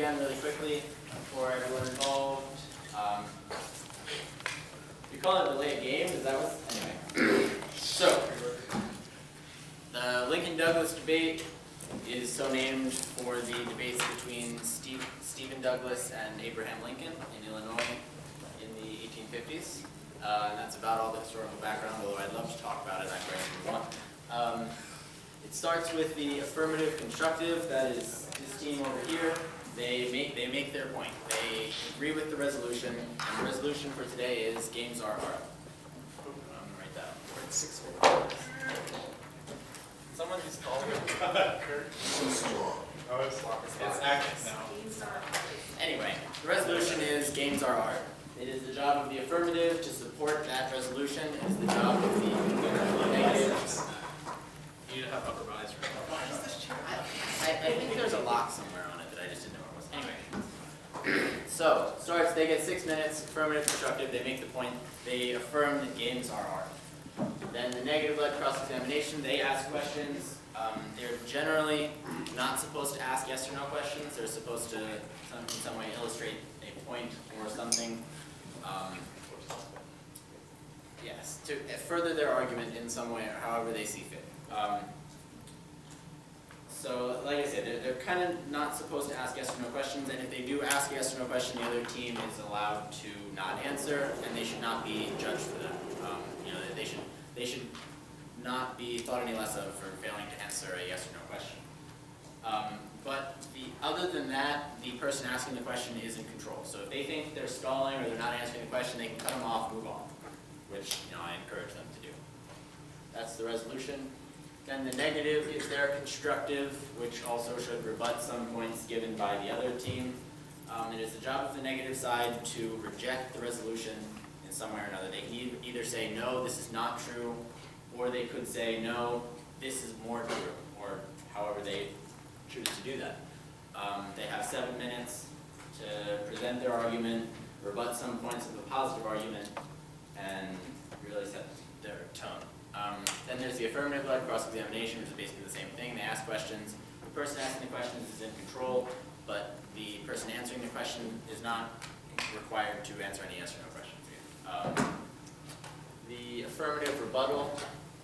again really quickly for everyone involved. We call it delay game, is that what? Anyway. So, the Lincoln-Douglas debate is so named for the debates between Stephen Douglas and Abraham Lincoln in Illinois in the 1850s. And that's about all the historical background, although I'd love to talk about it, I'm going to move on. It starts with the affirmative constructive, that is this team over here. They make their point. They agree with the resolution, and the resolution for today is games are hard. I'm going to write that up. It's 6 minutes. Someone just called me. Oh, it's locked. It's active now. Anyway, the resolution is games are hard. It is the job of the affirmative to support that resolution. It is the job of the negative. You need to have upper bodies for I think there's a lock somewhere on it that I just didn't know where it was. Anyway, so starts. They get 6 minutes. Affirmative, constructive. They make the point. They affirm that games are hard. Then the negative-led cross-examination. They ask questions. They're generally not supposed to ask yes or no questions. They're supposed to, in some way, illustrate a point or something. Yes, to further their argument in some way, or however they see fit. So, like I said, they're kind of not supposed to ask yes or no questions, and if they do ask a yes or no question, the other team is allowed to not answer, and they should not be judged for that. They should not be thought any less of for failing to answer a yes or no question. But other than that, the person asking the question is in control. So if they think they're stalling or they're not answering the question, they can cut them off, move on, which I encourage them to do. That's the resolution. Then the negative is their constructive, which also should rebut some points given by the other team. It is the job of the negative side to reject the resolution in some way or another. They can either say, no, this is not true, or they could say, no, this is more true, or however they choose to do that. They have 7 minutes to present their argument, rebut some points of the positive argument, and really set their tone. Then there's the affirmative-led cross-examination, which is basically the same thing. They ask questions. The person asking the questions is in control, but the person answering the question is not required to answer any yes or no questions. The affirmative rebuttal.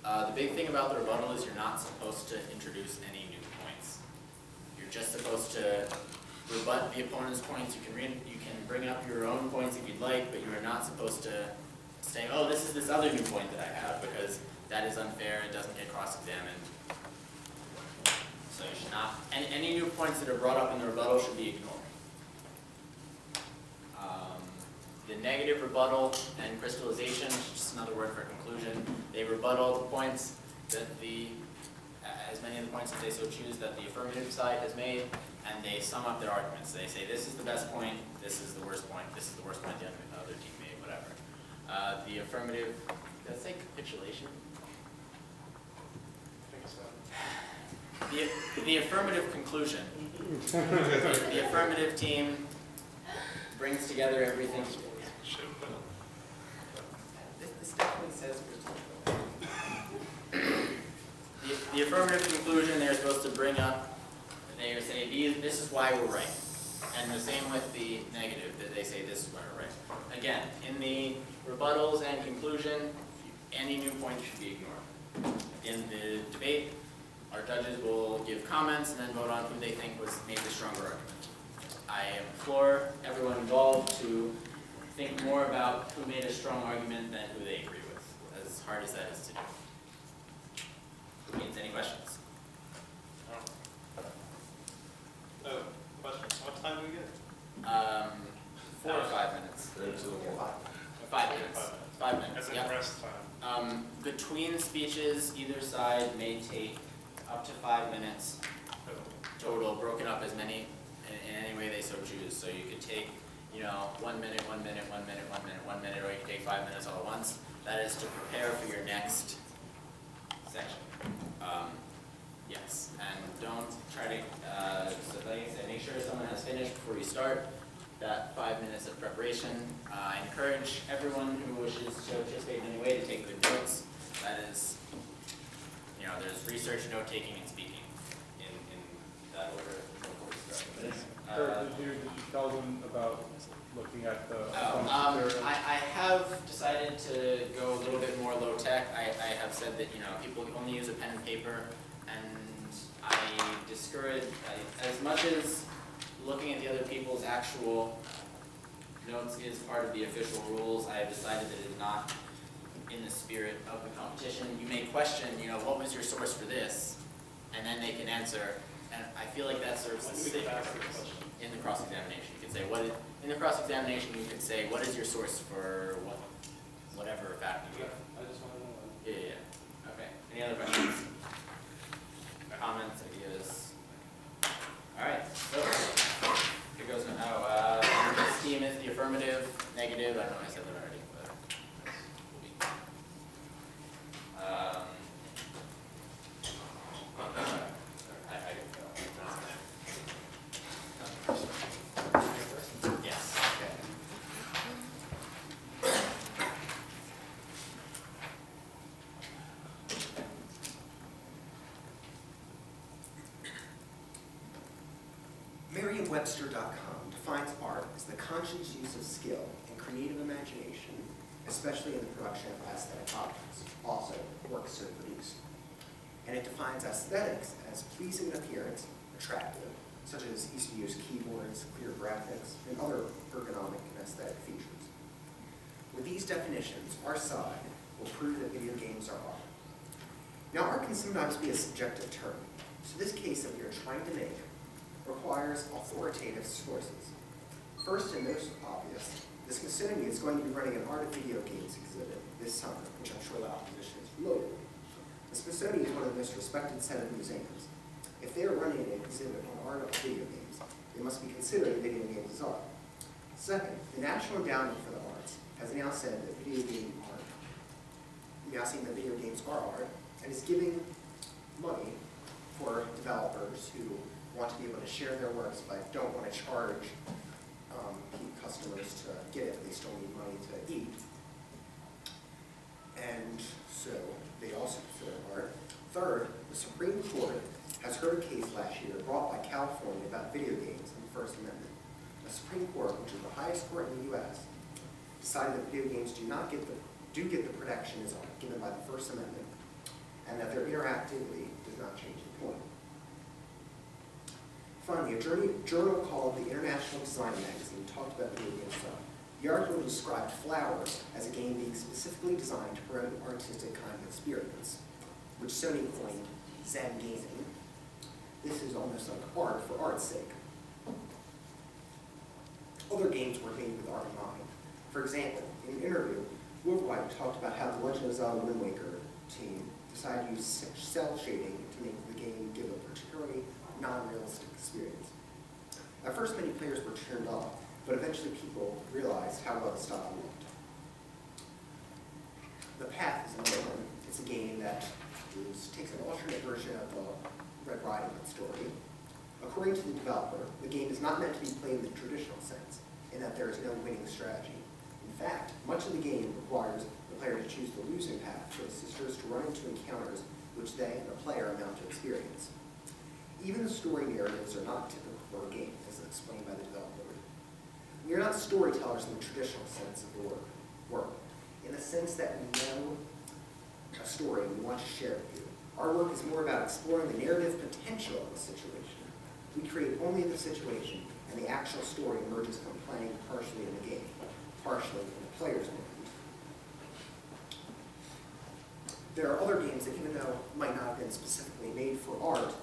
The big thing about the rebuttal is you're not supposed to introduce any new points. You're just supposed to rebut the opponent's points. You can bring up your own points if you'd like, but you are not supposed to say, oh, this is this other new point that I have, because that is unfair. It doesn't get cross-examined. So you should not. Any new points that are brought up in the rebuttal should be ignored. The negative rebuttal and crystallization, just another word for conclusion. They rebut all the points that as many of the points as they so choose that the affirmative side has made, and they sum up their arguments. They say this is the best point, this is the worst point, this is the worst point the other team made, whatever. The affirmative, did I say capitulation? I think so. The affirmative conclusion. The affirmative team brings together everything. This definitely says the affirmative conclusion they're supposed to bring up. They say this is why we're right, and the same with the negative, that they say this is why we're right. Again, in the rebuttals and conclusion, any new point should be ignored. In the debate, our judges will give comments and then vote on who they think made the stronger argument. I implore everyone involved to think more about who made a strong argument than who they agree with, as hard as that is to do. Any questions? Oh, questions. What time do we get? 4 or 5 minutes. 5 minutes. 5 minutes. That's Yep. in rest time. Between speeches, either side may take up to 5 minutes total, broken up in any way they so choose. So you could take, 1 minute, 1 minute, 1 minute, 1 minute, 1 minute, or you could take 5 minutes all at once. That is to prepare for your next section. Yes, and don't try to, so like I said, make sure someone has finished before you start that 5 minutes of preparation. I encourage everyone who wishes to participate in any way to take good notes. That is, there's research, note-taking, and speaking in that order. Or did you tell them about looking at the? I have decided to go a little bit more low tech. I have said that, people only use a pen and paper, and I discourage, as much as looking at the other people's actual notes is part of the official rules, I have decided that it is not in the spirit of the competition. You may question, what was your source for this? And then they can answer, and I feel like that serves the same purpose. In the cross-examination, you could say, in the cross-examination, you could say, what is your source for whatever fact you give? I just want to know. Yeah. Okay. Any other questions? Comments, ideas? All right. So here goes now. This team is the affirmative, negative. I don't know if I said that already, but I can go. Yes. Okay. Merriam-Webster.com defines art as the conscious use of skill and creative imagination, especially in the production of aesthetic objects, also works so produced. And it defines aesthetics as pleasing in appearance, attractive, such as easy-to-use keyboards, clear graphics, and other ergonomic and aesthetic features. With these definitions, our side will prove that video games are art. Now, art can sometimes be a subjective term, so this case that we are trying to make requires authoritative sources. First and most obvious, the Smithsonian is going to be running an Art of Video Games exhibit this summer, which I'm sure the opposition is familiar with. The Smithsonian is one of the most respected set of museums. If they are running an exhibit on art of video games, they must be considering video games as art. Second, the National Endowment for the Arts has now said that video games are art, and is giving money for developers who want to be able to share their works but don't want to charge customers to get it. They still need money to eat. And so they also consider art. Third, the Supreme Court has heard a case last year brought by California about video games and the First Amendment. The Supreme Court, which is the highest court in the U.S., decided that video games do get the protection as art given by the First Amendment, and that their interactivity does not change the point. Finally, a journal called the International Design Magazine talked about video games art. The article described Flowers as a game being specifically designed to promote an artistic kind of experience, which Sony coined Zen gaming. This is almost like art for art's sake. Other games were made with art in mind. For example, in an interview, Wolfwhite talked about how the Legend of Zelda Wind Waker team decided to use cell shading to make the game give a particularly non-realistic experience. At first, many players were turned off, but eventually people realized how well the style looked. The Path is another one. It's a game that takes an alternate version of the Red Riding Hood story. According to the developer, the game is not meant to be played in the traditional sense, in that there is no winning strategy. In fact, much of the game requires the player to choose the losing path for the sisters to run into encounters which they and the player amount to experience. Even the story narratives are not typical for a game, as explained by the developer. We are not storytellers in the traditional sense of the work, in the sense that we know a story and we want to share it with you. Our work is more about exploring the narrative potential of the situation. We create only the situation, and the actual story emerges from playing partially in the game, partially in the player's mind. There are other games that, even though might not have been specifically made for art,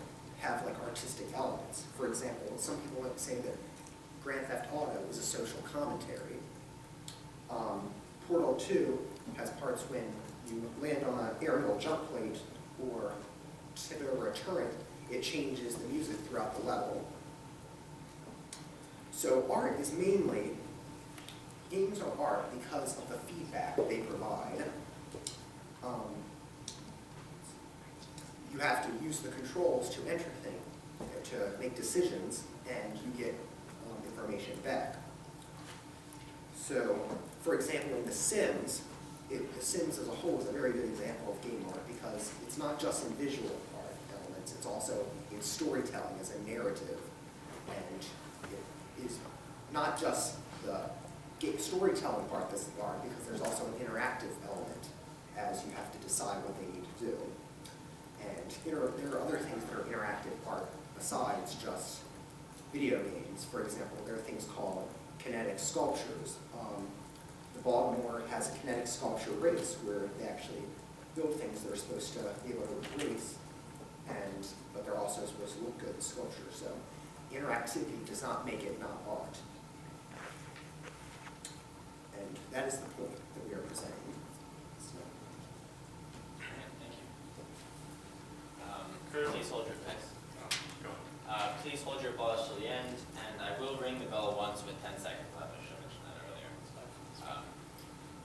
have like artistic elements. For example, some people might say that Grand Theft Auto is a social commentary. Portal 2 has parts when you land on an aerial jump plate or tip over a turret, it changes the music throughout the level. So art is mainly, games are art because of the feedback they provide. You have to use the controls to enter things, to make decisions, and you get information back. So, for example, in The Sims, The Sims as a whole is a very good example of game art because it's not just in visual art elements, it's also in storytelling as a narrative. And it is not just the storytelling part that's the art, because there's also an interactive element as you have to decide what they need to do. And there are other things that are interactive art besides just video games. For example, there are things called kinetic sculptures. The Baltimore has a kinetic sculpture race where they actually build things that are supposed to be able to race, but they're also supposed to look good sculptures. So interactivity does not make it not art. And that is the point that we are presenting. So, Thank you. Please hold your thanks. Please hold your applause till the end, and I will ring the bell once with 10 seconds left. I should have mentioned that earlier.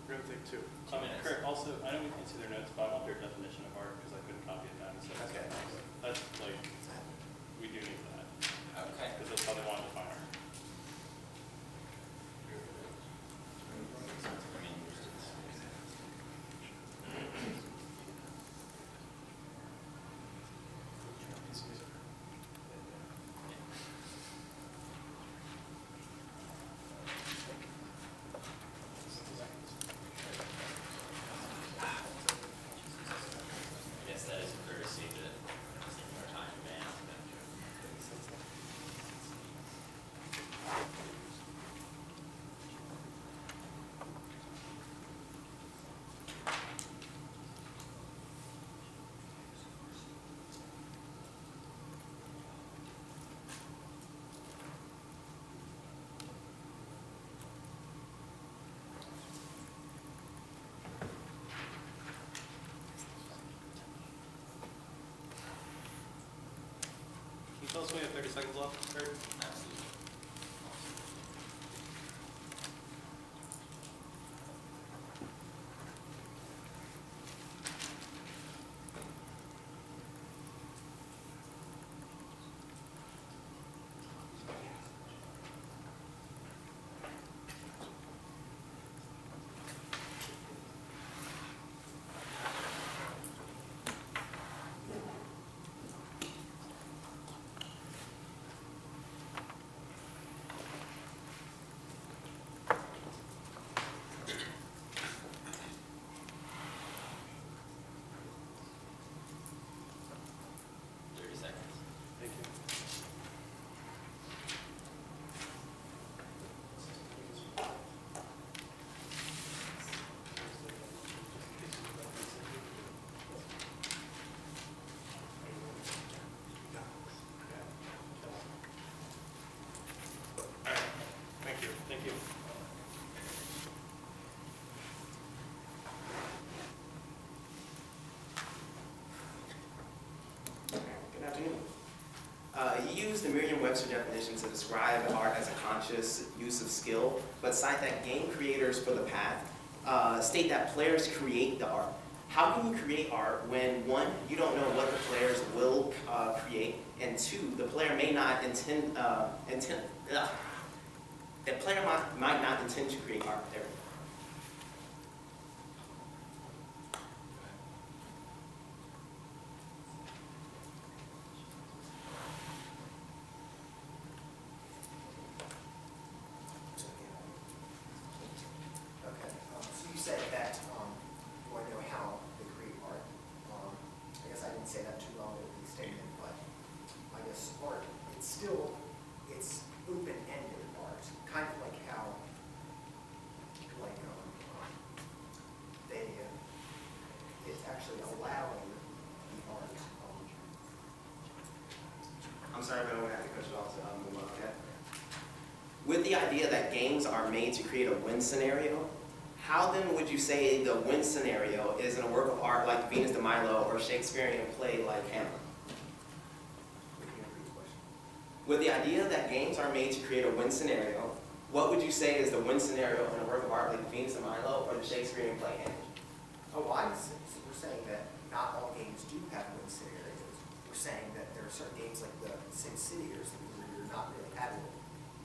We're going to take 2. 2 minutes. Kurt, also, I know we can see their notes, but I want their definition of art because I couldn't copy it down. So Okay. That's like, we do need that Okay. because that's how they want to define art. I guess that is a courtesy to take more time in advance. Can you tell us when we have 30 seconds left, Kurt? Absolutely. Thank you. All right. Thank you. Thank you. Good afternoon. You use the Merriam-Webster definition to describe art as a conscious use of skill, but cite that game creators for the path state that players create the art. How can you create art when, one, you don't know what the players will create, and two, the player may not the player might not intend to create art there. okay, so you said that, do I know how they create art? I guess I didn't say that too well in the statement, but I guess art, it's open-ended art, kind of like how, it's actually allowing the art. I'm sorry, but I'm going to have to cut you off, so I'll move on, okay? With the idea that games are made to create a win scenario, how then would you say the win scenario is in a work of art like Venus de Milo or Shakespearean play like Hamlet? With the idea that games are made to create a win scenario, what would you say is the win scenario in a work of art like Venus de Milo or the Shakespearean play Hamlet? Oh, well, we're saying that not all games do have win scenarios. We're saying that there are certain games like the SimCity or something where you're not really at it.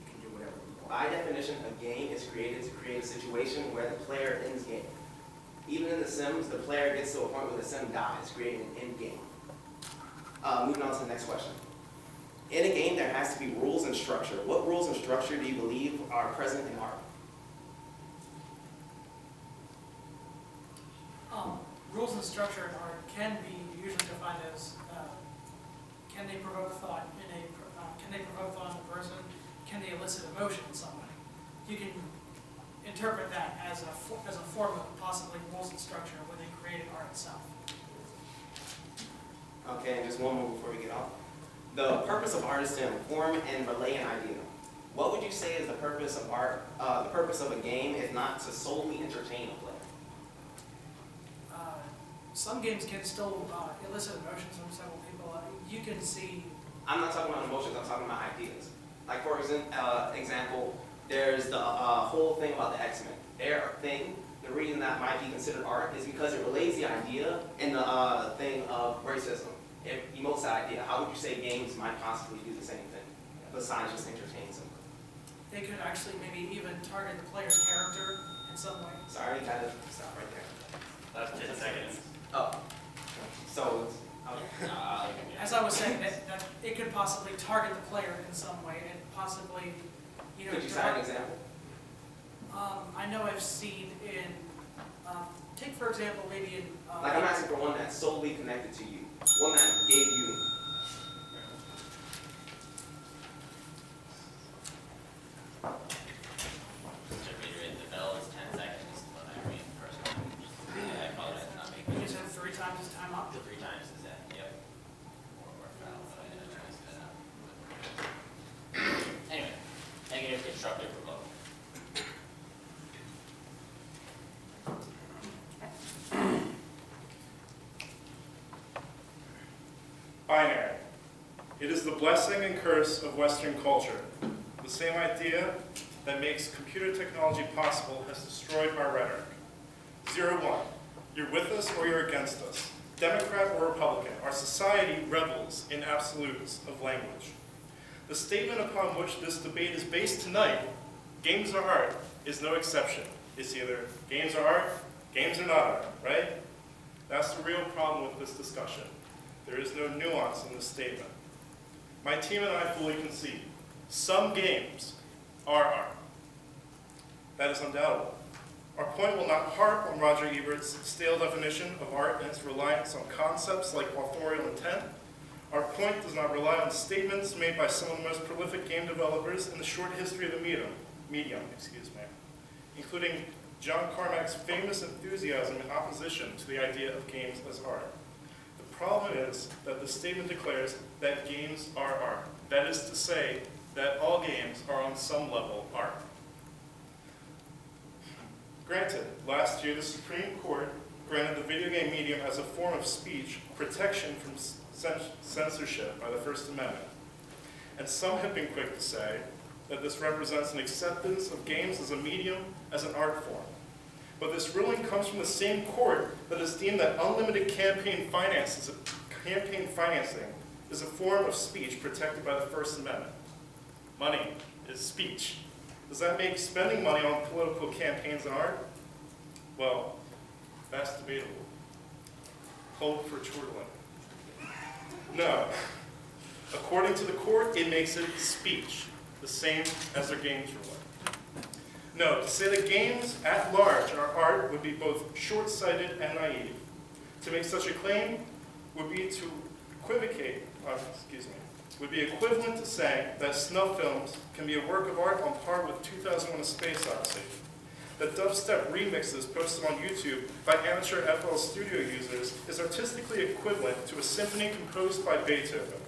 You can do whatever you want. By definition, a game is created to create a situation where the player ends game. Even in The Sims, the player gets to a point where the sim dies, creating an end game. Moving on to the next question. In a game, there has to be rules and structure. What rules and structure do you believe are present in art? Rules and structure in art can be usually defined as, can they provoke thought in a, can they provoke thought in a person? Can they elicit emotion in somebody? You can interpret that as a form of possibly rules and structure within creating art itself. Okay, and just one more before we get off. The purpose of art is to inform and relay an idea. What would you say is the purpose of art, the purpose of a game, if not to solely entertain a player? Some games can still elicit emotions from several people. You can see. I'm not talking about emotions, I'm talking about ideas. Like for example, there's the whole thing about the X-Men. Their thing, the reason that might be considered art is because it relays the idea and the thing of racism. It emotes that idea. How would you say games might possibly do the same thing, besides just entertain someone? They could actually maybe even target the player's character in some way. Sorry, gotta stop right there. That's 10 seconds. Oh, so, okay. As I was saying, that it could possibly target the player in some way and possibly, you know. Could you cite an example? I know I've seen in, take for example, maybe in. Like I'm asking for one that's solely connected to you. One that gave you. To reiterate, the bell is 10 seconds when I read personally. I apologize for not You making just have 3 times as time up. the 3 times is that, yep. Or foul, but I'm gonna try to spit it out. Anyway, negative, constructive, or both. Binary. It is the blessing and curse of Western culture. The same idea that makes computer technology possible has destroyed our rhetoric. 0-1. You're with us or you're against us. Democrat or Republican, our society revels in absolutes of language. The statement upon which this debate is based tonight, games are art, is no exception. It's either games are art, games are not art, right? That's the real problem with this discussion. There is no nuance in this statement. My team and I fully concede. Some games are art. That is undoubtable. Our point will not harp on Roger Ebert's stale definition of art and its reliance on concepts like authorial intent. Our point does not rely on statements made by some of the most prolific game developers in the short history of the medium, including John Carmack's famous enthusiasm in opposition to the idea of games as art. The problem is that the statement declares that games are art. That is to say, that all games are on some level art. Granted, last year the Supreme Court granted the video game medium as a form of speech protection from censorship by the First Amendment. And some have been quick to say that this represents an acceptance of games as a medium, as an art form. But this ruling comes from the same court that has deemed that unlimited campaign financing is a form of speech protected by the First Amendment. Money is speech. Does that make spending money on political campaigns an art? Well, that's debatable. Hold for chortling. No. According to the court, it makes it speech, the same as their games ruling. No, to say that games at large are art would be both short-sighted and naive. To make such a claim would be to would be equivalent to saying that snuff films can be a work of art on par with 2001: A Space Odyssey. That dubstep remixes posted on YouTube by amateur FL Studio users is artistically equivalent to a symphony composed by Beethoven.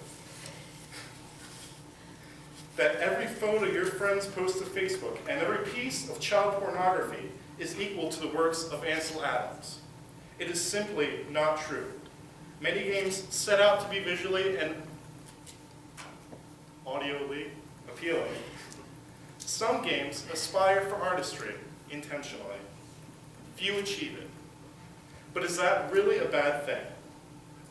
That every photo your friends post to Facebook and every piece of child pornography is equal to the works of Ansel Adams. It is simply not true. Many games set out to be visually and audioly appealing. Some games aspire for artistry intentionally. Few achieve it. But is that really a bad thing?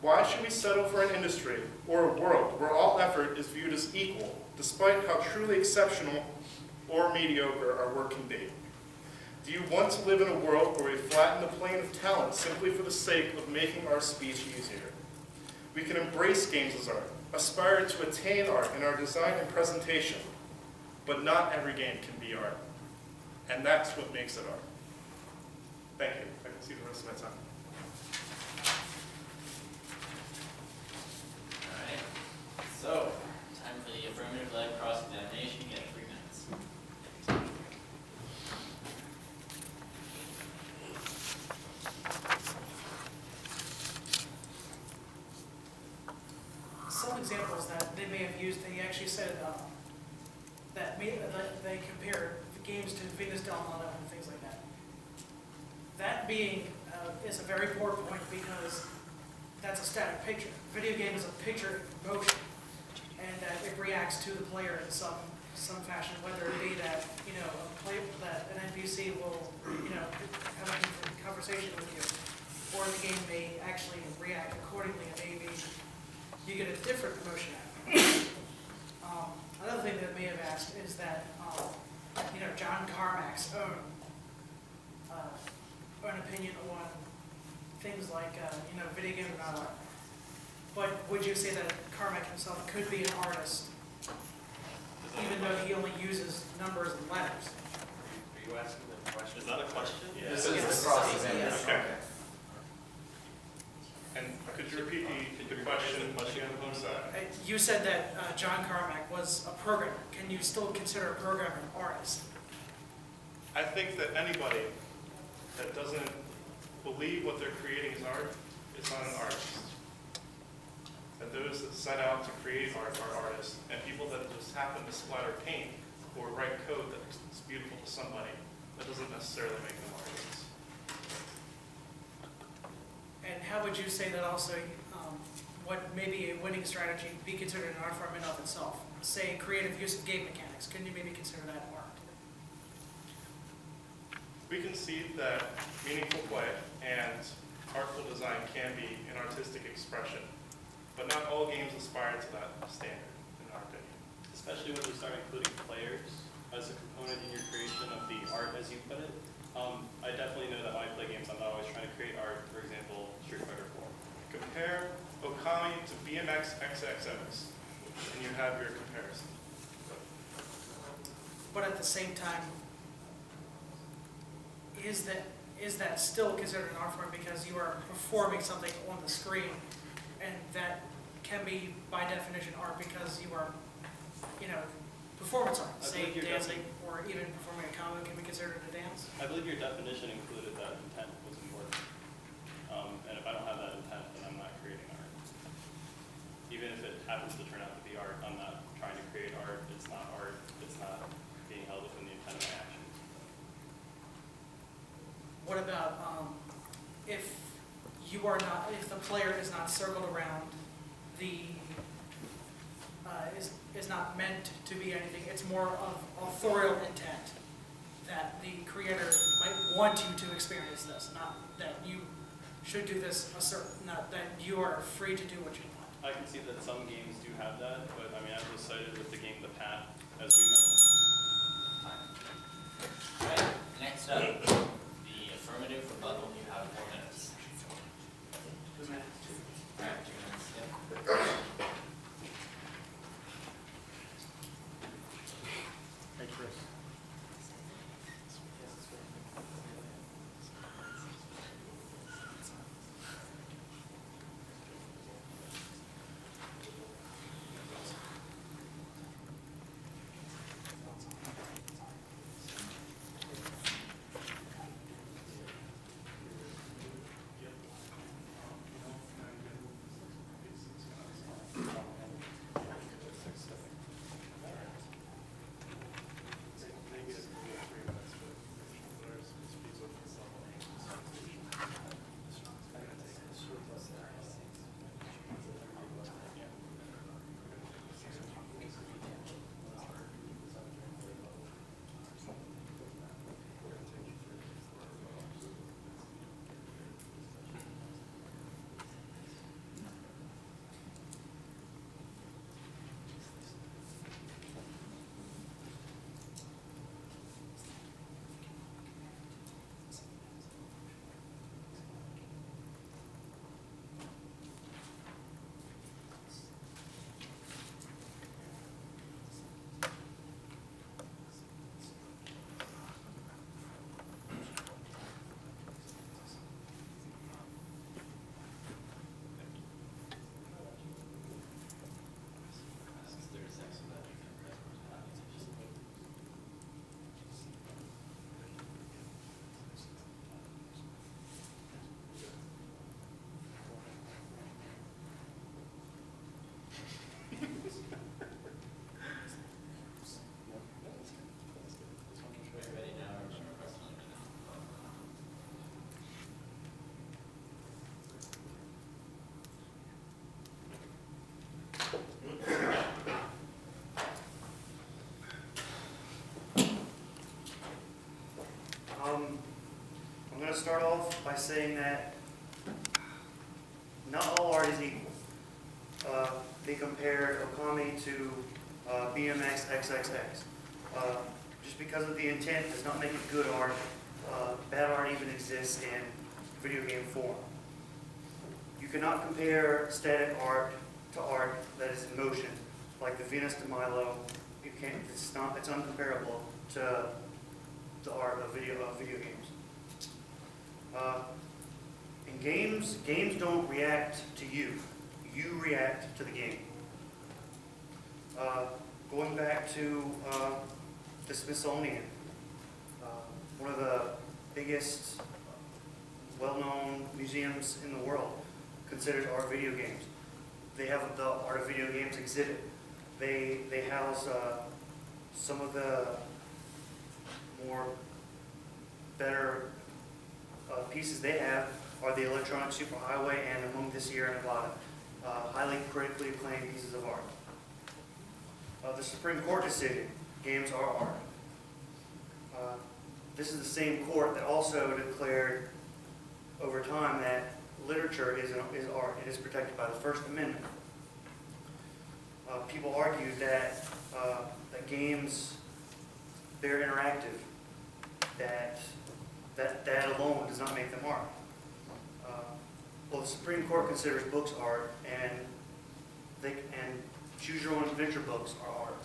Why should we settle for an industry or a world where all effort is viewed as equal, despite how truly exceptional or mediocre our work can be? Do you want to live in a world where we flatten the plane of talent simply for the sake of making our speech easier? We can embrace games as art, aspire to attain art in our design and presentation, but not every game can be art. And that's what makes it art. Thank you. I can see the rest of my time. All right. So, time for the affirmative-led cross-examination. You get 3 minutes. Some examples that they may have used, they actually said that they compared the games to Venus Del Mondo and things like that. That being is a very poor point because that's a static picture. Video game is a picture in motion, and that it reacts to the player in some fashion, whether it be that that an NPC will have a conversation with you, or the game may actually react accordingly, and maybe you get a different emotion out of it. Another thing that may have asked is that, John Carmack's own opinion on things like, video games are not art. But would you say that Carmack himself could be an artist, even though he only uses numbers and letters? Are you asking the question? Is that a question? Yeah. This is Yes. the cross-examination. Okay. And could you repeat the question again? I'm sorry. You said that John Carmack was a programmer. Can you still consider a programmer an artist? I think that anybody that doesn't believe what they're creating is art is not an artist. And those that set out to create art are artists, and people that just happen to splatter paint or write code that's beautiful to somebody, that doesn't necessarily make them artists. And how would you say that also, what maybe a winning strategy be considered an art form in of itself? Say creative use of game mechanics, can you maybe consider that art? We concede that meaningful play and artful design can be an artistic expression, but not all games aspire to that standard, in our opinion. Especially when you start including players as a component in your creation of the art, as you put it. I definitely know that when I play games, I'm not always trying to create art. For example, Street Fighter 4. Compare Okami to BMX XXX, and you have your comparison. But at the same time, is that still considered an art form because you are performing something on the screen, and that can be by definition art because you are, performance art, I say believe you're dancing or even performing a combo can be considered a dance. I believe your definition included that intent was important. And if I don't have that intent, then I'm not creating art. Even if it happens to turn out to be art, I'm not trying to create art. It's not art. It's not being held within the intent of my actions. What about if the player is not circled around is not meant to be anything, it's more of authorial intent that the creator might want you to experience this, not that you should do this not that you are free to do what you want. I can see that some games do have that, but I mean, as was cited with the game The Path, as we mentioned. All right, next up, the affirmative rebuttal. You have 4 minutes. 2 minutes. All right, 2 minutes. Yep. Hey, Chris. to start off by saying that not all art is equal. They compared Okami to BMX XXX. Just because of the intent does not make it good art. Bad art even exists in video game form. You cannot compare static art to art that is in motion, like the Venus de Milo. You can't. It's not. It's uncomparable to the art of video games. In games don't react to you. You react to the game. Going back to the Smithsonian, one of the biggest, well-known museums in the world considers art video games. They have the Art of Video Games exhibit. They house some of the better pieces they have are the Electronic Superhighway and Among the Sierra Nevada, highly critically acclaimed pieces of art. The Supreme Court decision, games are art. This is the same court that also declared over time that literature is art. It is protected by the First Amendment. People argued that games, they're interactive, that alone does not make them art. Well, the Supreme Court considers books art, and choose your own adventure books are art,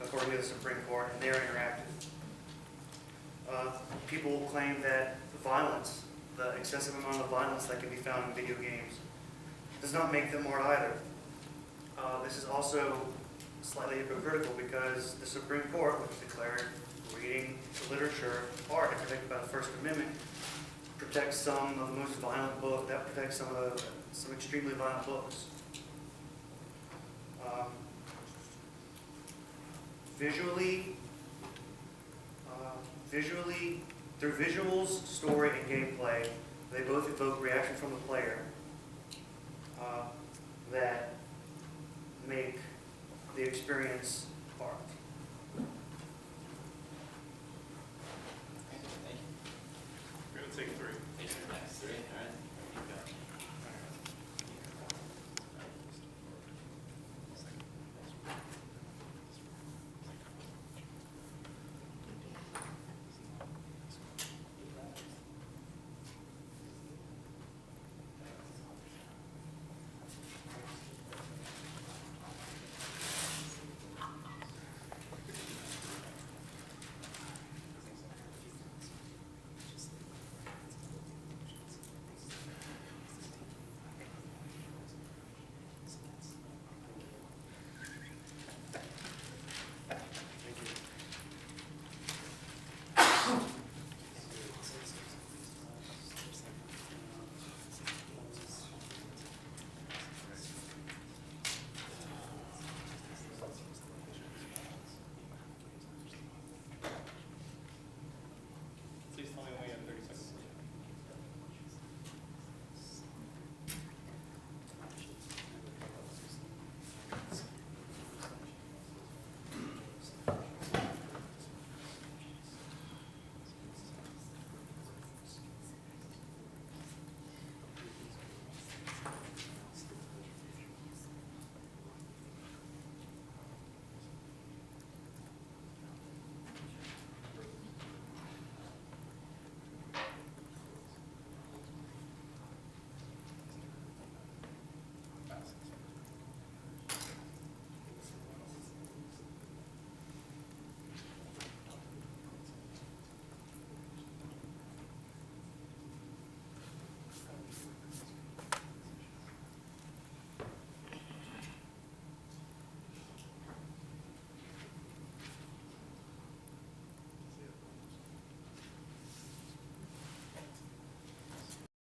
according to the Supreme Court, and they're interactive. People claim that violence, the excessive amount of violence that can be found in video games, does not make them art either. This is also slightly hypocritical because the Supreme Court, which declared reading literature art and protected by the First Amendment, protects some of the most violent books, that protects some extremely violent books. Visually, through visuals, story, and gameplay, they both evoke reaction from the player that make the experience art.